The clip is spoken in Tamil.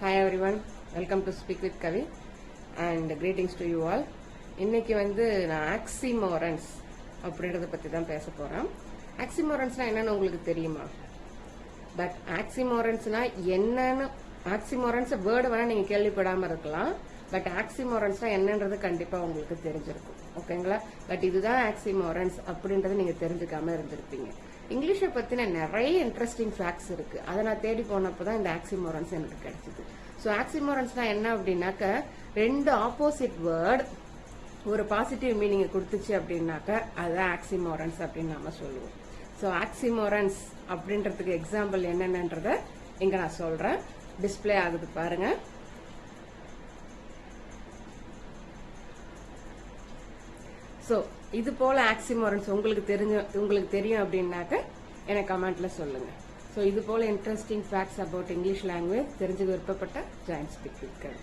Hi everyone, welcome to Speak with Kavi and greetings to you all. இன்னைக்கு நான் ஆக்சிமோரன்ஸ் அப்படின்றத பத்தி தான் பேச போறேன். ஆக்சிமோரன்ஸ்னா என்னன்னு உங்களுக்கு தெரியுமா? பட் ஆக்சிமோரன்ஸ்னா என்னன்னு ஆக்சிமோரன்ஸ் வேர்டு வேணா நீங்க கேள்விப்படாம இருக்கலாம். பட் ஆக்சிமோரன்ஸ்னா என்னன்றது கண்டிப்பா உங்களுக்கு தெரிஞ்சிருக்கும். ஓகேங்களா? பட் இதுதான் ஆக்சிமோரன்ஸ் அப்படின்றத நீங்க தெரிஞ்சுக்காம இருந்திருப்பீங்க. இங்கிலீஷை பத்தின நிறைய இன்ட்ரெஸ்டிங் ஃபேக்ட்ஸ் இருக்கு. அதை நான் தேடி போனப்பதான் இந்த ஆக்சிமோரன்ஸ் எனக்கு கிடைச்சது. ஸோ ஆக்சிமோரன்ஸ்னா என்ன அப்படின்னாக்க ரெண்டு ஆப்போசிட் வேர்ட் ஒரு பாசிட்டிவ் மீனிங் கொடுத்துச்சு அப்படின்னாக்க அதுதான் ஆக்சிமோரன்ஸ் அப்படின்னு நாம சொல்லுவோம். ஸோ ஆக்சிமோரன்ஸ் அப்படின்றதுக்கு எக்ஸாம்பிள் என்னென்னன்றத இங்க நான் சொல்றேன். டிஸ்பிளே ஆகுது பாருங்க. ஸோ இது போல ஆக்சிமோரன்ஸ் உங்களுக்கு தெரியும் அப்படின்னாக்க எனக்கு கமெண்ட்ல சொல்லுங்க. ஸோ இது போல interesting facts about English language தெரிஞ்சுக்க விருப்பப்பட்ட ஜாயின் ஸ்பீக் வித் கவி.